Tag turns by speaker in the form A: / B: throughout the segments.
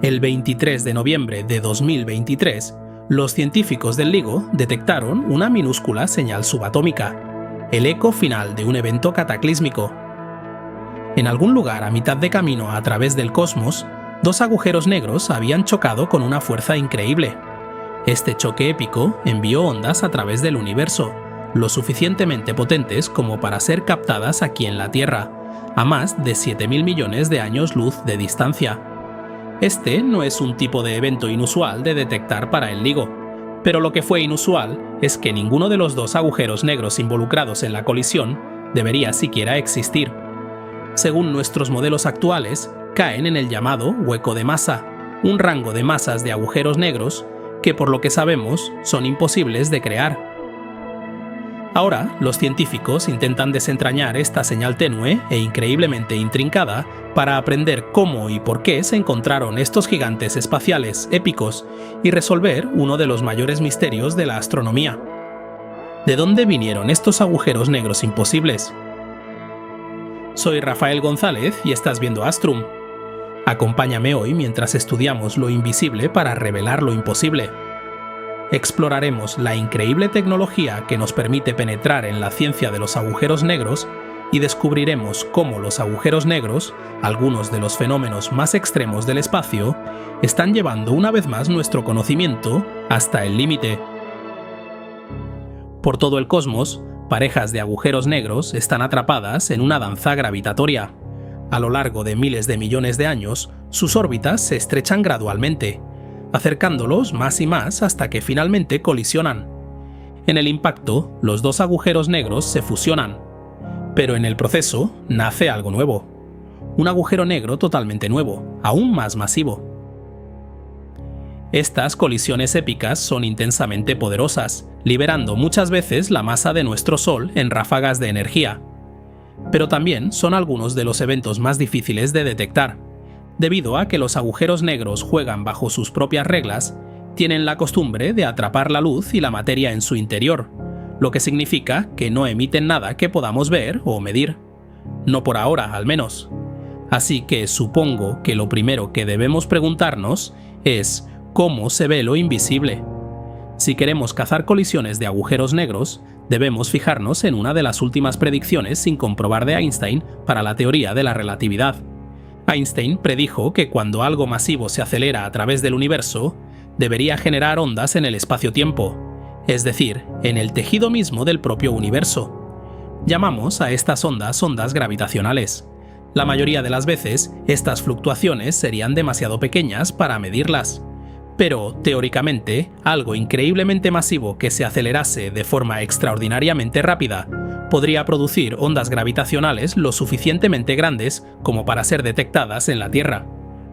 A: El 23 de noviembre de 2023, los científicos del LIGO detectaron una minúscula señal subatómica, el eco final de un evento cataclísmico. En algún lugar a mitad de camino a través del cosmos, dos agujeros negros habían chocado con una fuerza increíble. Este choque épico envió ondas a través del universo, lo suficientemente potentes como para ser captadas aquí en la Tierra, a más de 7.000 millones de años luz de distancia. Este no es un tipo de evento inusual de detectar para el LIGO, pero lo que fue inusual es que ninguno de los dos agujeros negros involucrados en la colisión debería siquiera existir. Según nuestros modelos actuales, caen en el llamado hueco de masa, un rango de masas de agujeros negros que, por lo que sabemos, son imposibles de crear. Ahora, los científicos intentan desentrañar esta señal tenue e increíblemente intrincada para aprender cómo y por qué se encontraron estos gigantes espaciales épicos y resolver uno de los mayores misterios de la astronomía. ¿De dónde vinieron estos agujeros negros imposibles? Soy Rafael González y estás viendo Astrum. Acompáñame hoy mientras estudiamos lo invisible para revelar lo imposible. Exploraremos la increíble tecnología que nos permite penetrar en la ciencia de los agujeros negros y descubriremos cómo los agujeros negros, algunos de los fenómenos más extremos del espacio, están llevando una vez más nuestro conocimiento hasta el límite. Por todo el cosmos, parejas de agujeros negros están atrapadas en una danza gravitatoria. A lo largo de miles de millones de años, sus órbitas se estrechan gradualmente, acercándolos más y más hasta que finalmente colisionan. En el impacto, los dos agujeros negros se fusionan, pero en el proceso nace algo nuevo, un agujero negro totalmente nuevo, aún más masivo. Estas colisiones épicas son intensamente poderosas, liberando muchas veces la masa de nuestro Sol en ráfagas de energía. Pero también son algunos de los eventos más difíciles de detectar. Debido a que los agujeros negros juegan bajo sus propias reglas, tienen la costumbre de atrapar la luz y la materia en su interior, lo que significa que no emiten nada que podamos ver o medir. No por ahora, al menos. Así que supongo que lo primero que debemos preguntarnos es ¿cómo se ve lo invisible? Si queremos cazar colisiones de agujeros negros, debemos fijarnos en una de las últimas predicciones sin comprobar de Einstein para la teoría de la relatividad. Einstein predijo que cuando algo masivo se acelera a través del universo, debería generar ondas en el espacio-tiempo, es decir, en el tejido mismo del propio universo. Llamamos a estas ondas ondas gravitacionales. La mayoría de las veces, estas fluctuaciones serían demasiado pequeñas para medirlas. Pero, teóricamente, algo increíblemente masivo que se acelerase de forma extraordinariamente rápida podría producir ondas gravitacionales lo suficientemente grandes como para ser detectadas en la Tierra,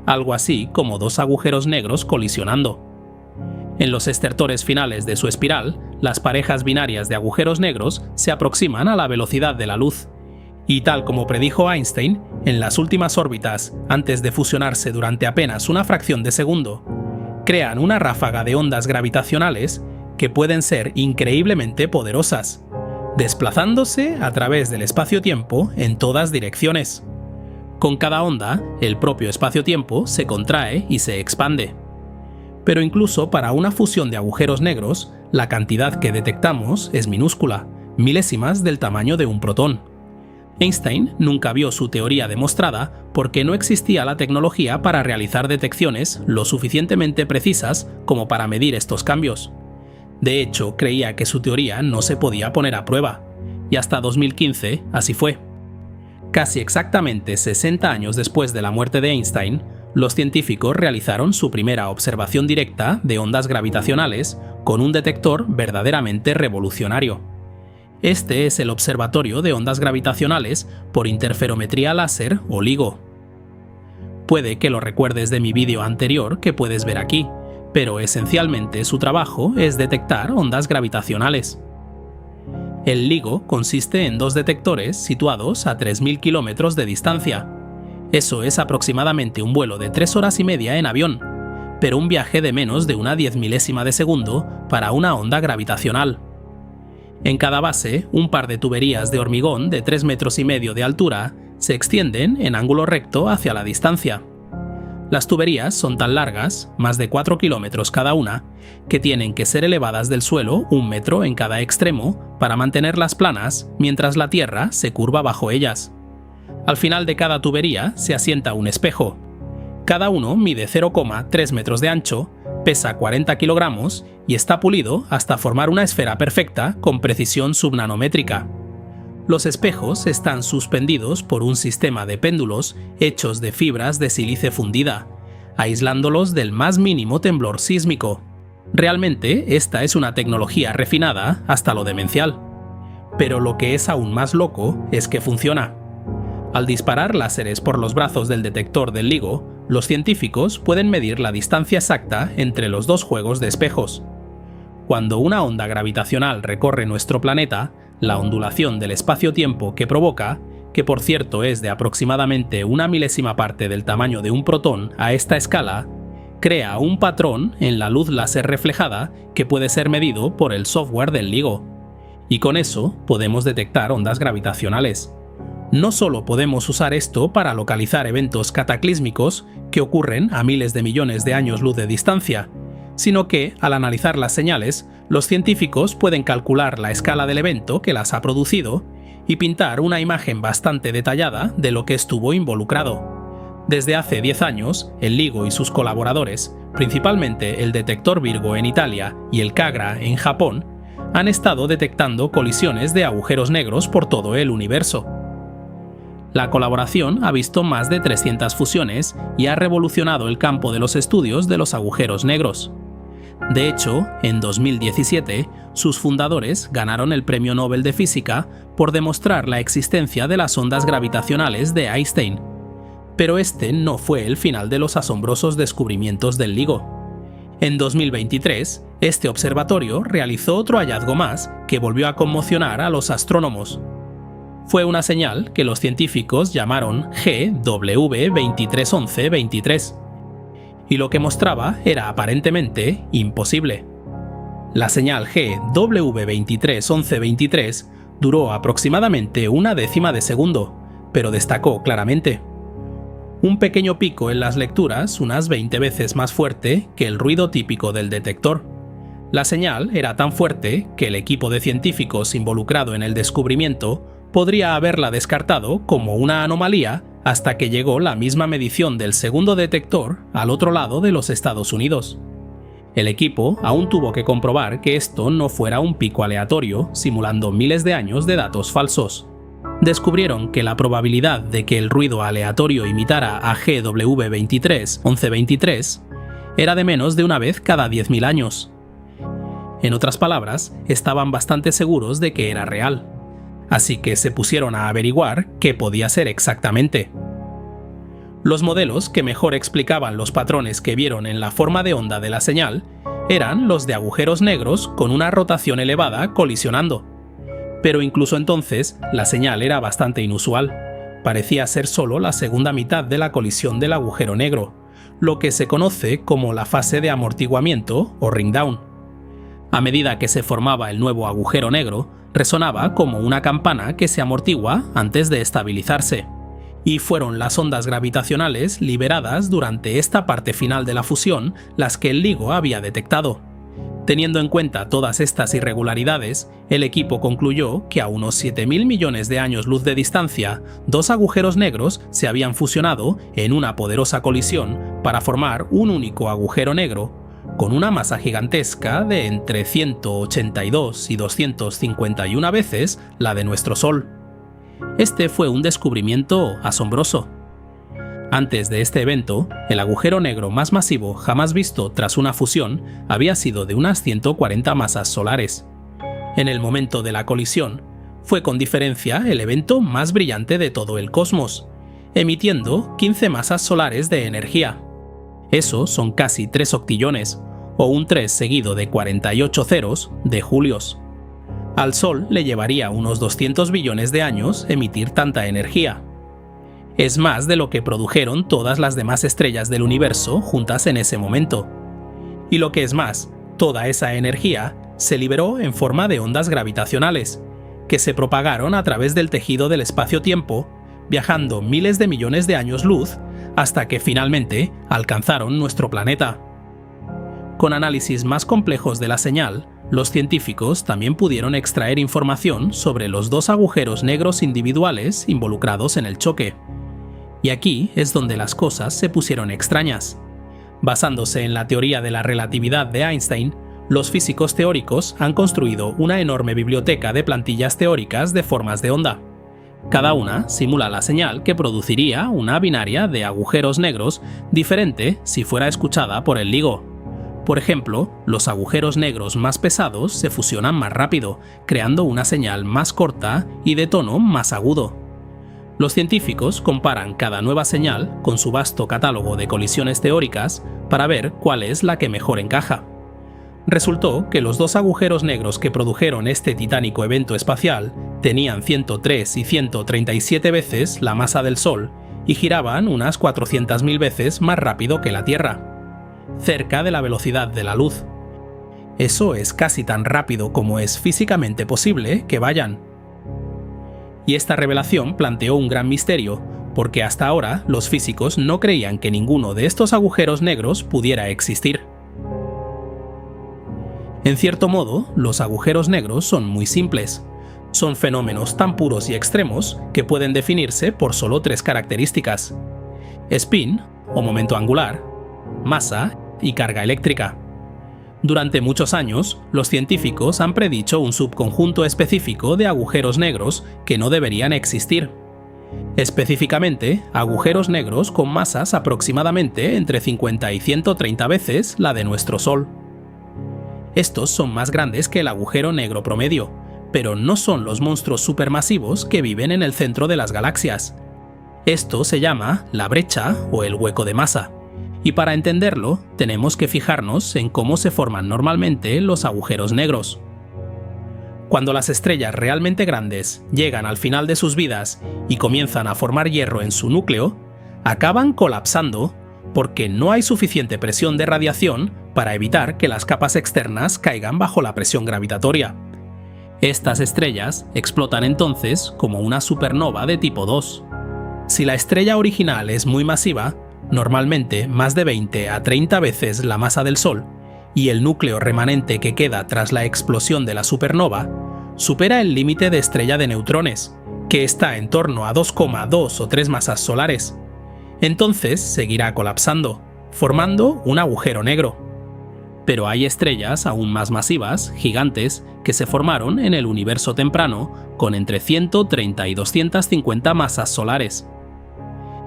A: algo así como dos agujeros negros colisionando. En los estertores finales de su espiral, las parejas binarias de agujeros negros se aproximan a la velocidad de la luz, y tal como predijo Einstein, en las últimas órbitas, antes de fusionarse durante apenas una fracción de segundo, crean una ráfaga de ondas gravitacionales que pueden ser increíblemente poderosas, desplazándose a través del espacio-tiempo en todas direcciones. Con cada onda, el propio espacio-tiempo se contrae y se expande. Pero incluso para una fusión de agujeros negros, la cantidad que detectamos es minúscula, milésimas del tamaño de un protón. Einstein nunca vio su teoría demostrada porque no existía la tecnología para realizar detecciones lo suficientemente precisas como para medir estos cambios. De hecho, creía que su teoría no se podía poner a prueba, y hasta 2015 así fue. Casi exactamente 60 años después de la muerte de Einstein, los científicos realizaron su primera observación directa de ondas gravitacionales con un detector verdaderamente revolucionario. Este es el Observatorio de Ondas Gravitacionales por Interferometría Láser o LIGO. Puede que lo recuerdes de mi vídeo anterior que puedes ver aquí, pero esencialmente su trabajo es detectar ondas gravitacionales. El LIGO consiste en dos detectores situados a 3.000 kilómetros de distancia. Eso es aproximadamente un vuelo de 3 horas y media en avión, pero un viaje de menos de una 10.000ª de segundo para una onda gravitacional. En cada base, un par de tuberías de hormigón de 3,5 metros de altura se extienden en ángulo recto hacia la distancia. Las tuberías son tan largas, más de 4 kilómetros cada una, que tienen que ser elevadas del suelo 1 metro en cada extremo para mantenerlas planas mientras la tierra se curva bajo ellas. Al final de cada tubería se asienta un espejo. Cada uno mide 0,3 metros de ancho, pesa 40 kilogramos y está pulido hasta formar una esfera perfecta con precisión subnanométrica. Los espejos están suspendidos por un sistema de péndulos hechos de fibras de sílice fundida, aislándolos del más mínimo temblor sísmico. Realmente, esta es una tecnología refinada hasta lo demencial. Pero lo que es aún más loco es que funciona. Al disparar láseres por los brazos del detector del LIGO, los científicos pueden medir la distancia exacta entre los dos juegos de espejos. Cuando una onda gravitacional recorre nuestro planeta, la ondulación del espacio-tiempo que provoca, que por cierto es de aproximadamente 1 milésima parte del tamaño de un protón a esta escala, crea un patrón en la luz láser reflejada que puede ser medido por el software del LIGO. Y con eso podemos detectar ondas gravitacionales. No solo podemos usar esto para localizar eventos cataclísmicos que ocurren a miles de millones de años luz de distancia, sino que, al analizar las señales, los científicos pueden calcular la escala del evento que las ha producido y pintar una imagen bastante detallada de lo que estuvo involucrado. Desde hace 10 años, el LIGO y sus colaboradores, principalmente el detector Virgo en Italia y el CAGRA en Japón, han estado detectando colisiones de agujeros negros por todo el universo. La colaboración ha visto más de 300 fusiones y ha revolucionado el campo de los estudios de los agujeros negros. De hecho, en 2017, sus fundadores ganaron el Premio Nobel de Física por demostrar la existencia de las ondas gravitacionales de Einstein. Pero este no fue el final de los asombrosos descubrimientos del LIGO. En 2023, este observatorio realizó otro hallazgo más que volvió a conmocionar a los astrónomos. Fue una señal que los científicos llamaron GW231123. Y lo que mostraba era aparentemente imposible. La señal GW231123 duró aproximadamente 1/10 de segundo, pero destacó claramente. Un pequeño pico en las lecturas unas 20 veces más fuerte que el ruido típico del detector. La señal era tan fuerte que el equipo de científicos involucrado en el descubrimiento podría haberla descartado como una anomalía hasta que llegó la misma medición del segundo detector al otro lado de los Estados Unidos. El equipo aún tuvo que comprobar que esto no fuera un pico aleatorio simulando miles de años de datos falsos. Descubrieron que la probabilidad de que el ruido aleatorio imitara a GW231123 era de menos de una vez cada 10.000 años. En otras palabras, estaban bastante seguros de que era real. Así que se pusieron a averiguar qué podía ser exactamente. Los modelos que mejor explicaban los patrones que vieron en la forma de onda de la señal eran los de agujeros negros con una rotación elevada colisionando. Pero incluso entonces, la señal era bastante inusual. Parecía ser solo la segunda mitad de la colisión del agujero negro, lo que se conoce como la fase de amortiguamiento o ring down. A medida que se formaba el nuevo agujero negro, resonaba como una campana que se amortigua antes de estabilizarse. Y fueron las ondas gravitacionales liberadas durante esta parte final de la fusión las que el LIGO había detectado. Teniendo en cuenta todas estas irregularidades, el equipo concluyó que a unos 7.000 millones de años luz de distancia, dos agujeros negros se habían fusionado en una poderosa colisión para formar un único agujero negro, con una masa gigantesca de entre 182 y 251 veces la de nuestro Sol. Este fue un descubrimiento asombroso. Antes de este evento, el agujero negro más masivo jamás visto tras una fusión había sido de unas 140 masas solares. En el momento de la colisión, fue con diferencia el evento más brillante de todo el cosmos, emitiendo 15 masas solares de energía. Eso son casi 3 octillones, o un 3 seguido de 48 ceros de julios. Al Sol le llevaría unos 200 billones de años emitir tanta energía. Es más de lo que produjeron todas las demás estrellas del universo juntas en ese momento. Y lo que es más, toda esa energía se liberó en forma de ondas gravitacionales, que se propagaron a través del tejido del espacio-tiempo, viajando miles de millones de años luz hasta que finalmente alcanzaron nuestro planeta. Con análisis más complejos de la señal, los científicos también pudieron extraer información sobre los dos agujeros negros individuales involucrados en el choque. Y aquí es donde las cosas se pusieron extrañas. Basándose en la teoría de la relatividad de Einstein, los físicos teóricos han construido una enorme biblioteca de plantillas teóricas de formas de onda. Cada una simula la señal que produciría una binaria de agujeros negros diferente si fuera escuchada por el LIGO. Por ejemplo, los agujeros negros más pesados se fusionan más rápido, creando una señal más corta y de tono más agudo. Los científicos comparan cada nueva señal con su vasto catálogo de colisiones teóricas para ver cuál es la que mejor encaja. Resultó que los dos agujeros negros que produjeron este titánico evento espacial tenían 103 y 137 veces la masa del Sol y giraban unas 400.000 veces más rápido que la Tierra, cerca de la velocidad de la luz. Eso es casi tan rápido como es físicamente posible que vayan. Y esta revelación planteó un gran misterio, porque hasta ahora los físicos no creían que ninguno de estos agujeros negros pudiera existir. En cierto modo, los agujeros negros son muy simples. Son fenómenos tan puros y extremos que pueden definirse por solo tres características: spin, o momento angular, masa y carga eléctrica. Durante muchos años, los científicos han predicho un subconjunto específico de agujeros negros que no deberían existir. Específicamente, agujeros negros con masas aproximadamente entre 50 y 130 veces la de nuestro Sol. Estos son más grandes que el agujero negro promedio, pero no son los monstruos supermasivos que viven en el centro de las galaxias. Esto se llama la brecha o el hueco de masa. Y para entenderlo, tenemos que fijarnos en cómo se forman normalmente los agujeros negros. Cuando las estrellas realmente grandes llegan al final de sus vidas y comienzan a formar hierro en su núcleo, acaban colapsando porque no hay suficiente presión de radiación para evitar que las capas externas caigan bajo la presión gravitatoria. Estas estrellas explotan entonces como una supernova de tipo 2. Si la estrella original es muy masiva, normalmente más de 20 a 30 veces la masa del Sol, y el núcleo remanente que queda tras la explosión de la supernova, supera el límite de estrella de neutrones, que está en torno a 2,2 o 3 masas solares. Entonces seguirá colapsando, formando un agujero negro. Pero hay estrellas aún más masivas, gigantes, que se formaron en el universo temprano con entre 130 y 250 masas solares.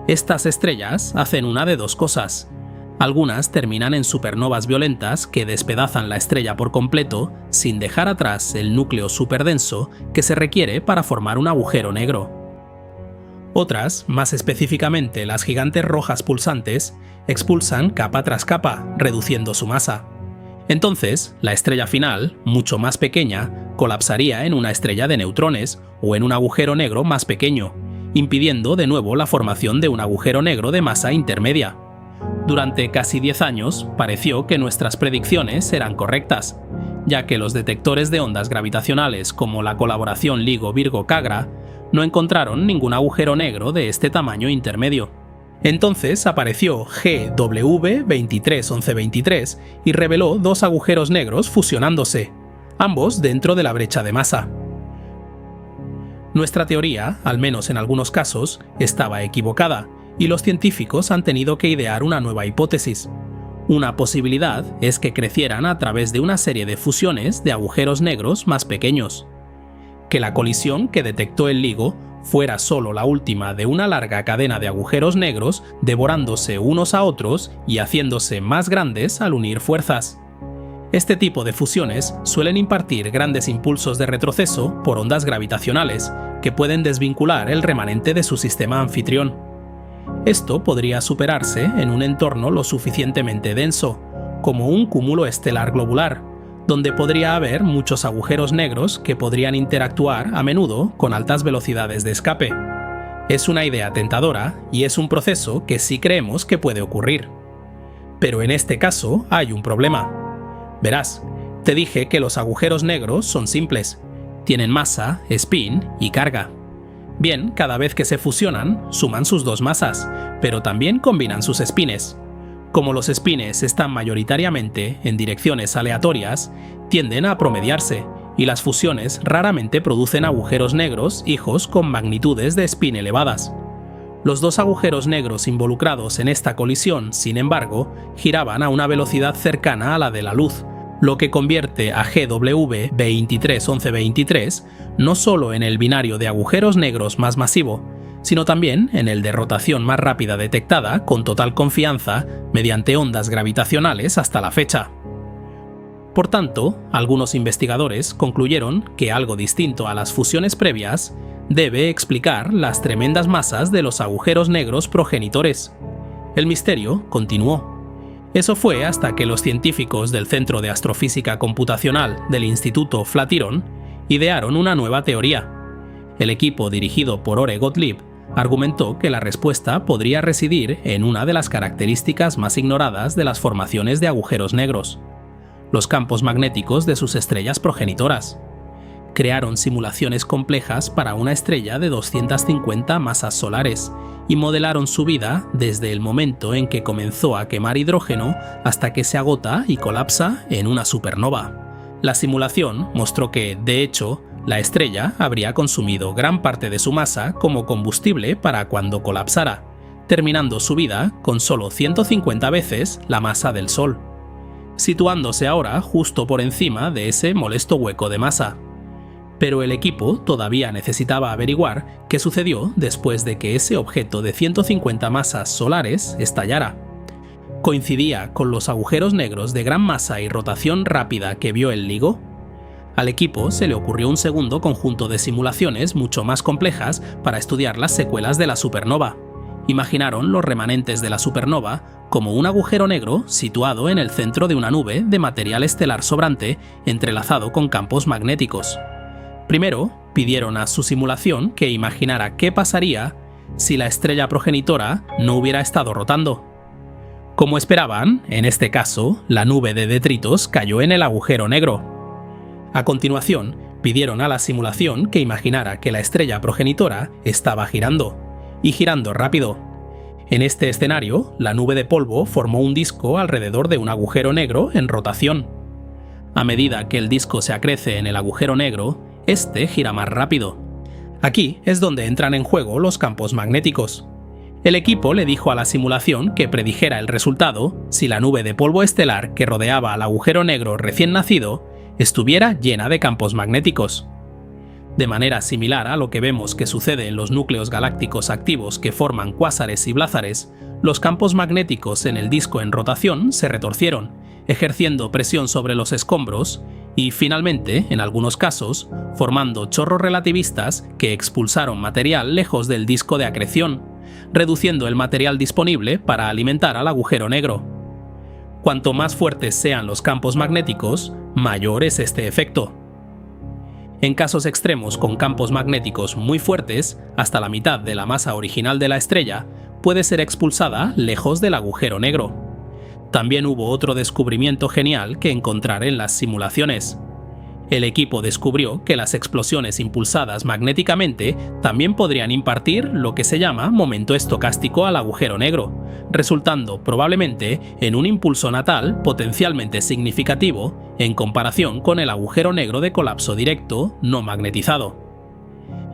A: Estas estrellas hacen una de dos cosas. Algunas terminan en supernovas violentas que despedazan la estrella por completo sin dejar atrás el núcleo superdenso que se requiere para formar un agujero negro. Otras, más específicamente las gigantes rojas pulsantes, expulsan capa tras capa, reduciendo su masa. Entonces, la estrella final, mucho más pequeña, colapsaría en una estrella de neutrones o en un agujero negro más pequeño, impidiendo de nuevo la formación de un agujero negro de masa intermedia. Durante casi 10 años, pareció que nuestras predicciones eran correctas, ya que los detectores de ondas gravitacionales como la colaboración LIGO-Virgo-Cagra no encontraron ningún agujero negro de este tamaño intermedio. Entonces apareció GW231123 y reveló dos agujeros negros fusionándose, ambos dentro de la brecha de masa. Nuestra teoría, al menos en algunos casos, estaba equivocada, y los científicos han tenido que idear una nueva hipótesis. Una posibilidad es que crecieran a través de una serie de fusiones de agujeros negros más pequeños. Que la colisión que detectó el LIGO fuera solo la última de una larga cadena de agujeros negros devorándose unos a otros y haciéndose más grandes al unir fuerzas. Este tipo de fusiones suelen impartir grandes impulsos de retroceso por ondas gravitacionales que pueden desvincular el remanente de su sistema anfitrión. Esto podría superarse en un entorno lo suficientemente denso, como un cúmulo estelar globular, donde podría haber muchos agujeros negros que podrían interactuar a menudo con altas velocidades de escape. Es una idea tentadora y es un proceso que sí creemos que puede ocurrir. Pero en este caso hay un problema. Verás, te dije que los agujeros negros son simples. Tienen masa, spin y carga. Bien, cada vez que se fusionan, suman sus dos masas, pero también combinan sus espines. Como los espines están mayoritariamente en direcciones aleatorias, tienden a promediarse, y las fusiones raramente producen agujeros negros hijos con magnitudes de spin elevadas. Los dos agujeros negros involucrados en esta colisión, sin embargo, giraban a una velocidad cercana a la de la luz, lo que convierte a GW 231123 no solo en el binario de agujeros negros más masivo, sino también en el de rotación más rápida detectada con total confianza mediante ondas gravitacionales hasta la fecha. Por tanto, algunos investigadores concluyeron que algo distinto a las fusiones previas debe explicar las tremendas masas de los agujeros negros progenitores. El misterio continuó. Eso fue hasta que los científicos del Centro de Astrofísica Computacional del Instituto Flatiron idearon una nueva teoría. El equipo dirigido por Ore Gottlieb argumentó que la respuesta podría residir en una de las características más ignoradas de las formaciones de agujeros negros: los campos magnéticos de sus estrellas progenitoras. Crearon simulaciones complejas para una estrella de 250 masas solares y modelaron su vida desde el momento en que comenzó a quemar hidrógeno hasta que se agota y colapsa en una supernova. La simulación mostró que, de hecho, la estrella habría consumido gran parte de su masa como combustible para cuando colapsara, terminando su vida con solo 150 veces la masa del Sol, situándose ahora justo por encima de ese molesto hueco de masa. Pero el equipo todavía necesitaba averiguar qué sucedió después de que ese objeto de 150 masas solares estallara. ¿Coincidía con los agujeros negros de gran masa y rotación rápida que vio el LIGO? Al equipo se le ocurrió un segundo conjunto de simulaciones mucho más complejas para estudiar las secuelas de la supernova. Imaginaron los remanentes de la supernova como un agujero negro situado en el centro de una nube de material estelar sobrante entrelazado con campos magnéticos. Primero, pidieron a su simulación que imaginara qué pasaría si la estrella progenitora no hubiera estado rotando. Como esperaban, en este caso, la nube de detritos cayó en el agujero negro. A continuación, pidieron a la simulación que imaginara que la estrella progenitora estaba girando, y girando rápido. En este escenario, la nube de polvo formó un disco alrededor de un agujero negro en rotación. A medida que el disco se acrece en el agujero negro, este gira más rápido. Aquí es donde entran en juego los campos magnéticos. El equipo le dijo a la simulación que predijera el resultado si la nube de polvo estelar que rodeaba al agujero negro recién nacido estuviera llena de campos magnéticos. De manera similar a lo que vemos que sucede en los núcleos galácticos activos que forman cuásares y blázares, los campos magnéticos en el disco en rotación se retorcieron, ejerciendo presión sobre los escombros y, finalmente, en algunos casos, formando chorros relativistas que expulsaron material lejos del disco de acreción, reduciendo el material disponible para alimentar al agujero negro. Cuanto más fuertes sean los campos magnéticos, mayor es este efecto. En casos extremos con campos magnéticos muy fuertes, hasta la mitad de la masa original de la estrella puede ser expulsada lejos del agujero negro. También hubo otro descubrimiento genial que encontrar en las simulaciones. El equipo descubrió que las explosiones impulsadas magnéticamente también podrían impartir lo que se llama momento estocástico al agujero negro, resultando probablemente en un impulso natal potencialmente significativo en comparación con el agujero negro de colapso directo no magnetizado.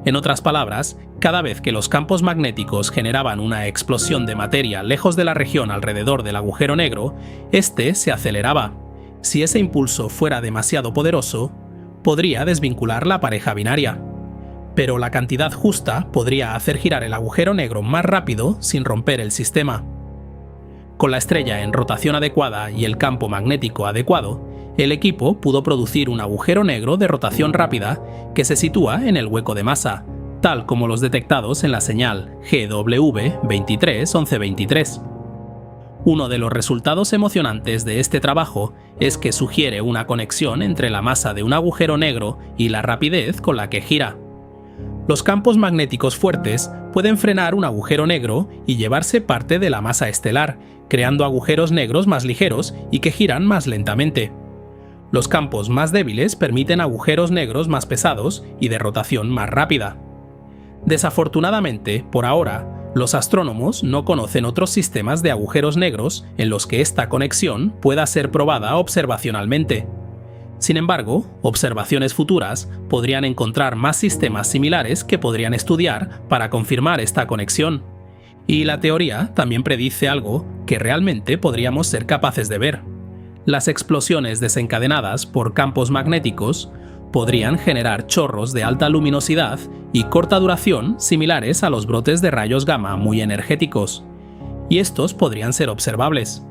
A: En otras palabras, cada vez que los campos magnéticos generaban una explosión de materia lejos de la región alrededor del agujero negro, este se aceleraba. Si ese impulso fuera demasiado poderoso, podría desvincular la pareja binaria. Pero la cantidad justa podría hacer girar el agujero negro más rápido sin romper el sistema. Con la estrella en rotación adecuada y el campo magnético adecuado, el equipo pudo producir un agujero negro de rotación rápida que se sitúa en el hueco de masa, tal como los detectados en la señal GW 231123. Uno de los resultados emocionantes de este trabajo es que sugiere una conexión entre la masa de un agujero negro y la rapidez con la que gira. Los campos magnéticos fuertes pueden frenar un agujero negro y llevarse parte de la masa estelar, creando agujeros negros más ligeros y que giran más lentamente. Los campos más débiles permiten agujeros negros más pesados y de rotación más rápida. Desafortunadamente, por ahora, los astrónomos no conocen otros sistemas de agujeros negros en los que esta conexión pueda ser probada observacionalmente. Sin embargo, observaciones futuras podrían encontrar más sistemas similares que podrían estudiar para confirmar esta conexión. Y la teoría también predice algo que realmente podríamos ser capaces de ver. Las explosiones desencadenadas por campos magnéticos podrían generar chorros de alta luminosidad y corta duración similares a los brotes de rayos gamma muy energéticos. Y estos podrían ser observables.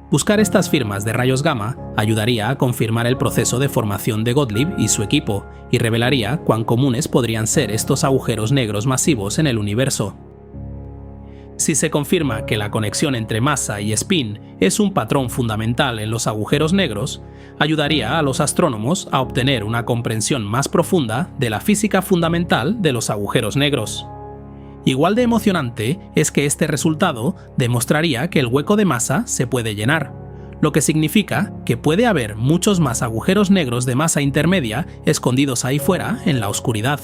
A: Buscar estas firmas de rayos gamma ayudaría a confirmar el proceso de formación de Gottlieb y su equipo y revelaría cuán comunes podrían ser estos agujeros negros masivos en el universo. Si se confirma que la conexión entre masa y spin es un patrón fundamental en los agujeros negros, ayudaría a los astrónomos a obtener una comprensión más profunda de la física fundamental de los agujeros negros. Igual de emocionante es que este resultado demostraría que el hueco de masa se puede llenar, lo que significa que puede haber muchos más agujeros negros de masa intermedia escondidos ahí fuera en la oscuridad,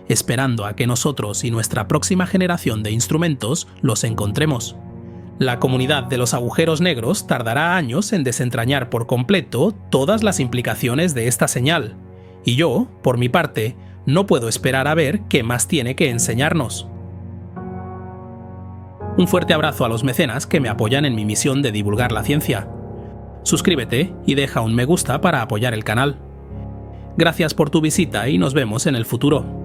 A: esperando a que nosotros y nuestra próxima generación de instrumentos los encontremos. La comunidad de los agujeros negros tardará años en desentrañar por completo todas las implicaciones de esta señal, y yo, por mi parte, no puedo esperar a ver qué más tiene que enseñarnos. Un fuerte abrazo a los mecenas que me apoyan en mi misión de divulgar la ciencia. Suscríbete y deja un me gusta para apoyar el canal. Gracias por tu visita y nos vemos en el futuro.